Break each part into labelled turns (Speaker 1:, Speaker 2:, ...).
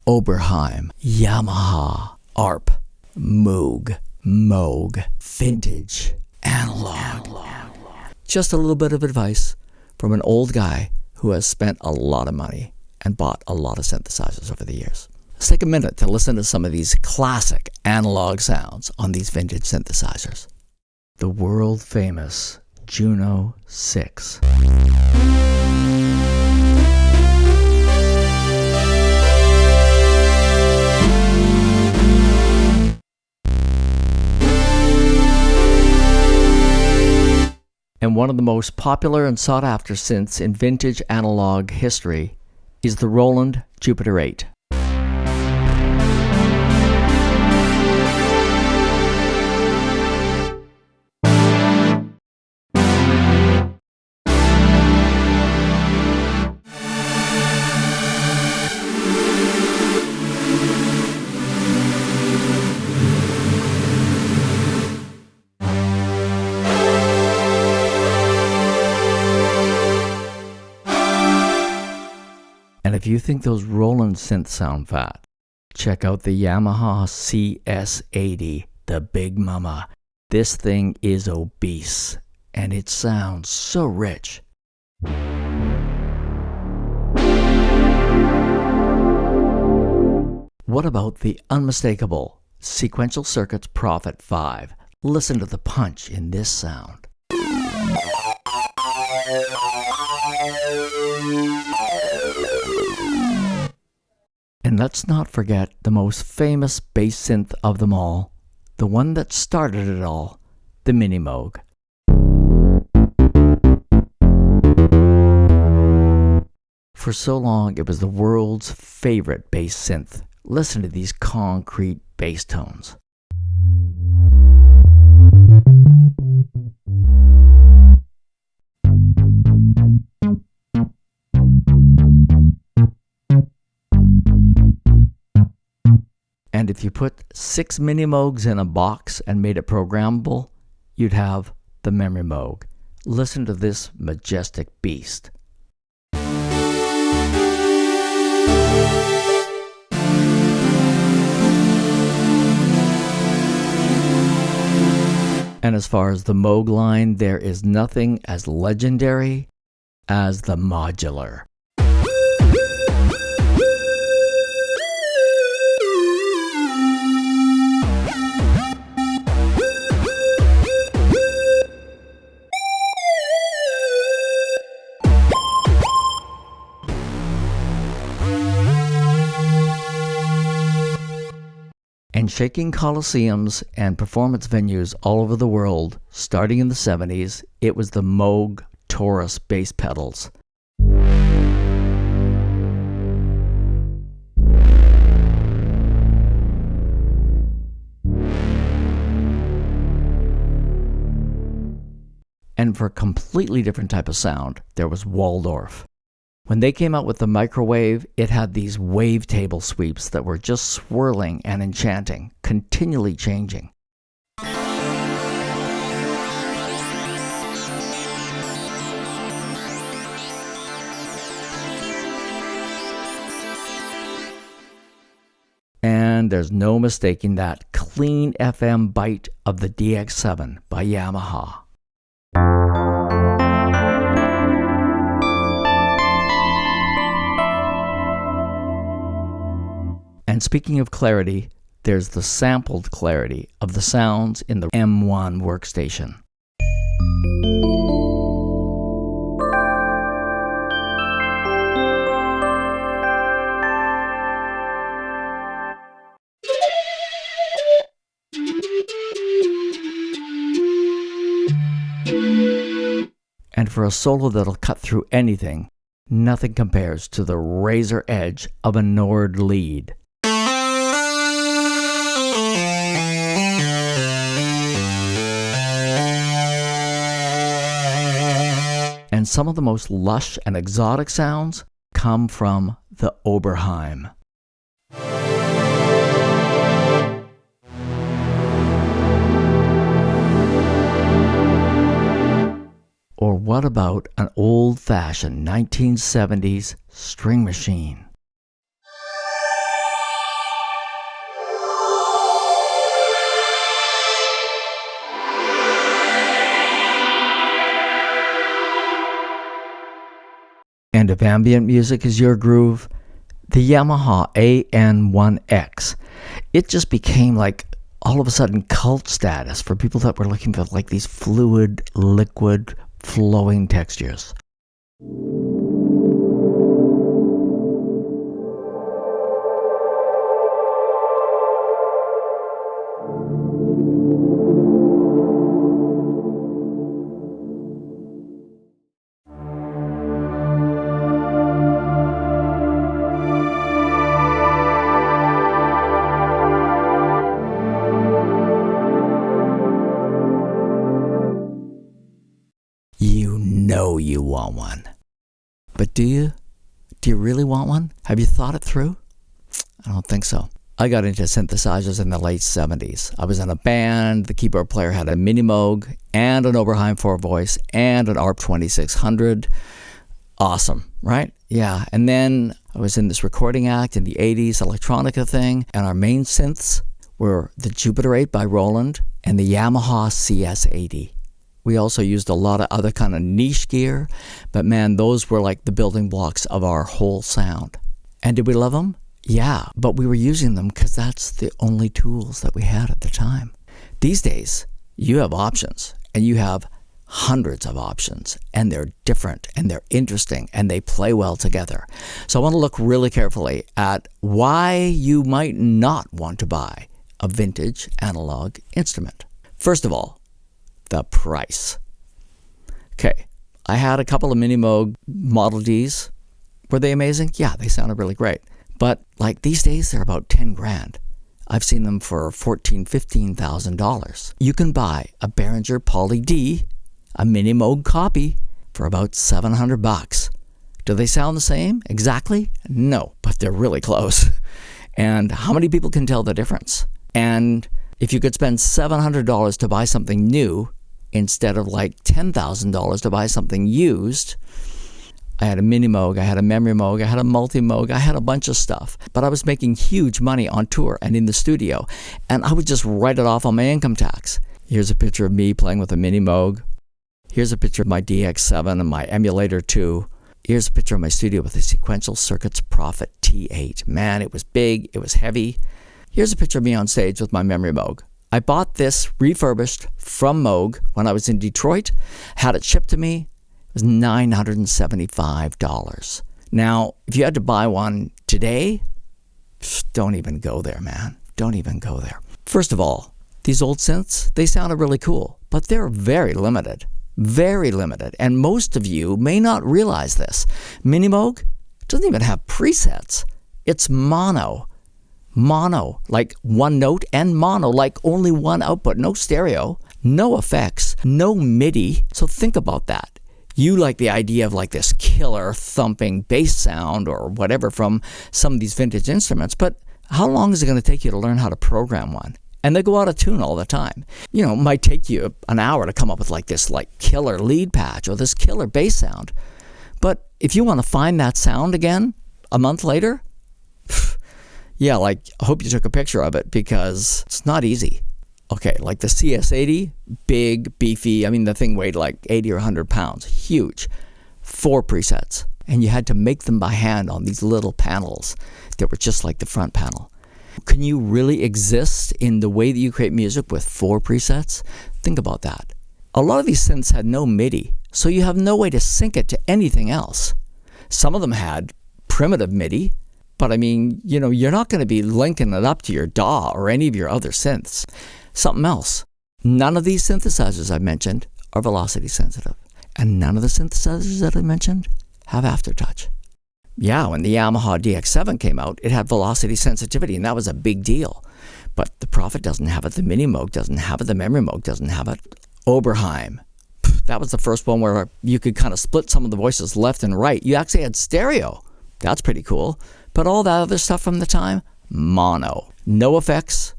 Speaker 1: Oberheim, Yamaha, ARP, Moog, vintage, analog. Just a little bit of advice from an old guy who has spent a lot of money and bought a lot of synthesizers over the years. Let's take a minute to listen to some of these classic analog sounds on these vintage synthesizers. The world famous Juno 6. And one of the most popular and sought-after synths in vintage analog history is the Roland Jupiter 8. And if you think those Roland synths sound fat, check out the Yamaha CS80, the Big Mama. This thing is obese, and it sounds so rich. What about the unmistakable Sequential Circuits Prophet 5? Listen to the punch in this sound. And let's not forget the most famous bass synth of them all, the one that started it all, the Mini Moog. For so long, it was the world's favorite bass synth. Listen to these concrete bass tones. And if you put 6 Mini Moogs in a box and made it programmable, you'd have the Memory Moog. Listen to this majestic beast. And as far as the Moog line, there is nothing as legendary as the modular. And shaking coliseums and performance venues all over the world, starting in the 70s, it was the Moog Taurus bass pedals. And for a completely different type of sound, there was Waldorf. When they came out with the microwave, it had these wavetable sweeps that were just swirling and enchanting, continually changing. And there's no mistaking that clean FM bite of the DX7 by Yamaha. And speaking of clarity, there's the sampled clarity of the sounds in the M1 workstation. And for a solo that'll cut through anything, nothing compares to the razor edge of a Nord lead. And some of the most lush and exotic sounds come from the Oberheim. Or what about an old-fashioned 1970s string machine? If ambient music is your groove, the Yamaha AN1X, it just became like all of a sudden cult status for people that were looking for like these fluid, liquid, flowing textures. You know you want one. But do you? Do you really want one? Have you thought it through? I don't think so. I got into synthesizers in the late 70s. I was in a band. The keyboard player had a Mini Moog and an Oberheim 4-voice and an ARP 2600. Awesome, right? Yeah. And then I was in this recording act in the 80s, electronica thing, and our main synths were the Jupiter 8 by Roland and the Yamaha CS80. We also used a lot of other kind of niche gear, but man, those were like the building blocks of our whole sound. And did we love them? Yeah, but we were using them because that's the only tools that we had at the time. These days, you have options, and you have hundreds of options, and they're different, and they're interesting, and they play well together. So I want to look really carefully at why you might not want to buy a vintage analog instrument. First of all, the price. Okay, I had a couple of Mini Moog Model Ds. Were they amazing? Yeah, they sounded really great. But like these days, they're about 10 grand. I've seen them for $14,000, $15,000. You can buy a Behringer Poly D, a Mini Moog copy, for about 700 bucks. Do they sound the same exactly? No, but they're really close. And how many people can tell the difference? And if you could spend $700 to buy something new instead of like $10,000 to buy something used, I had a Mini Moog, I had a Memory Moog, I had a Multi Moog, I had a bunch of stuff. But I was making huge money on tour and in the studio, and I would just write it off on my income tax. Here's a picture of me playing with a Mini Moog. Here's a picture of my DX7 and my Emulator 2. Here's a picture of my studio with a Sequential Circuits Prophet T8. Man, it was big, it was heavy. Here's a picture of me on stage with my Memory Moog. I bought this refurbished from Moog when I was in Detroit, had it shipped to me. It was $975. Now, if you had to buy one today, don't even go there, man. Don't even go there. First of all, these old synths, they sounded really cool, but they're very limited. Very limited. And most of you may not realize this. Mini Moog doesn't even have presets. It's mono. Mono, like one note, and mono, like only one output. No stereo, no effects, no MIDI. So think about that. You like the idea of like this killer thumping bass sound or whatever from some of these vintage instruments, but how long is it going to take you to learn how to program one? And they go out of tune all the time. You know, it might take you an hour to come up with like this like killer lead patch or this killer bass sound. But if you want to find that sound again a month later, yeah, like, I hope you took a picture of it because it's not easy. Okay, like the CS80, big, beefy. I mean, the thing weighed like 80 or 100 pounds. Huge. 4 presets. And you had to make them by hand on these little panels that were just like the front panel. Can you really exist in the way that you create music with 4 presets? Think about that. A lot of these synths had no MIDI, so you have no way to sync it to anything else. Some of them had primitive MIDI, but I mean, you know, you're not going to be linking it up to your DAW or any of your other synths. Something else. None of these synthesizers I mentioned are velocity sensitive. And none of the synthesizers that I mentioned have aftertouch. Yeah, when the Yamaha DX7 came out, it had velocity sensitivity, and that was a big deal. But the Prophet doesn't have it, the Mini Moog doesn't have it, the Memory Moog doesn't have it. Oberheim. That was the first one where you could kind of split some of the voices left and right. You actually had stereo. That's pretty cool. But all that other stuff from the time, mono. No effects.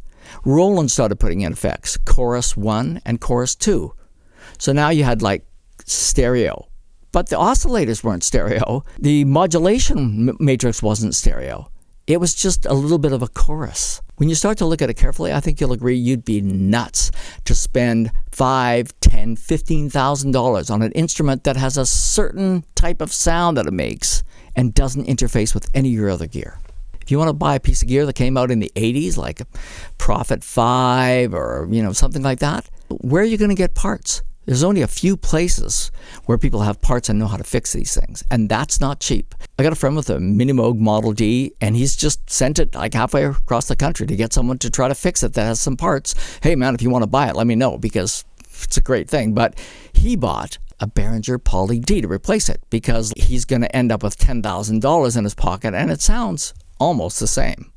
Speaker 1: Roland started putting in effects, chorus 1 and chorus 2. So now you had like stereo. But the oscillators weren't stereo. The modulation matrix wasn't stereo. It was just a little bit of a chorus. When you start to look at it carefully, I think you'll agree you'd be nuts to spend $5,000, $10,000, $15,000 on an instrument that has a certain type of sound that it makes and doesn't interface with any of your other gear. If you want to buy a piece of gear that came out in the 80s, like a Prophet 5 or something like that, where are you going to get parts? There's only a few places where people have parts and know how to fix these things, and that's not cheap. I got a friend with a Minimoog Model D, and he's just sent it like halfway across the country to get someone to try to fix it that has some parts. Hey man, if you want to buy it, let me know, because it's a great thing. But he bought a Behringer Poly D to replace it because he's going to end up with $10,000 in his pocket, and it sounds almost the same.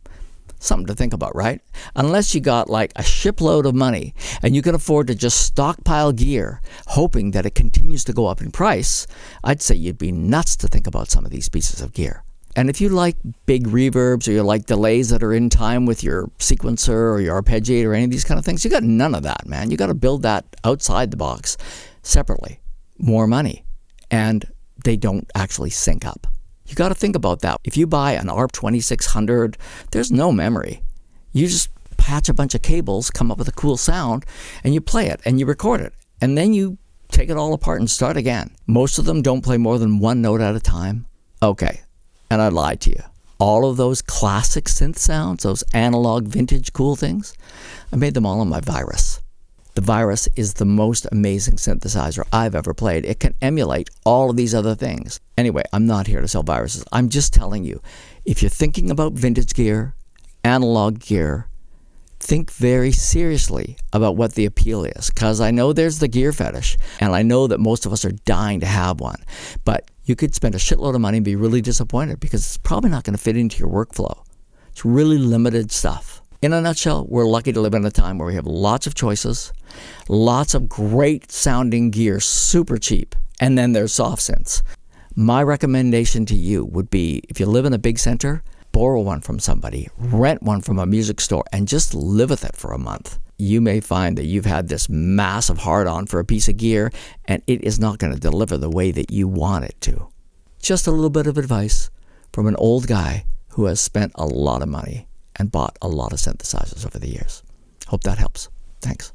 Speaker 1: Something to think about, right? Unless you got like a shipload of money and you can afford to just stockpile gear, hoping that it continues to go up in price, I'd say you'd be nuts to think about some of these pieces of gear. And if you like big reverbs or you like delays that are in time with your sequencer or your arpeggiator or any of these kind of things, you got none of that, man. You got to build that outside the box separately. More money. And they don't actually sync up. You got to think about that. If you buy an ARP 2600, there's no memory. You just patch a bunch of cables, come up with a cool sound, and you play it and you record it. And then you take it all apart and start again. Most of them don't play more than one note at a time. Okay, and I lied to you. All of those classic synth sounds, those analog vintage cool things, I made them all on my Virus. The Virus is the most amazing synthesizer I've ever played. It can emulate all of these other things. Anyway, I'm not here to sell viruses. I'm just telling you, if you're thinking about vintage gear, analog gear, think very seriously about what the appeal is. Because I know there's the gear fetish, and I know that most of us are dying to have one. But you could spend a shitload of money and be really disappointed because it's probably not going to fit into your workflow. It's really limited stuff. In a nutshell, we're lucky to live in a time where we have lots of choices, lots of great sounding gear, super cheap, and then there's soft synths. My recommendation to you would be, if you live in a big center, borrow one from somebody, rent one from a music store, and just live with it for a month. You may find that you've had this massive hard-on for a piece of gear, and it is not going to deliver the way that you want it to. Just a little bit of advice from an old guy who has spent a lot of money and bought a lot of synthesizers over the years. Hope that helps. Thanks.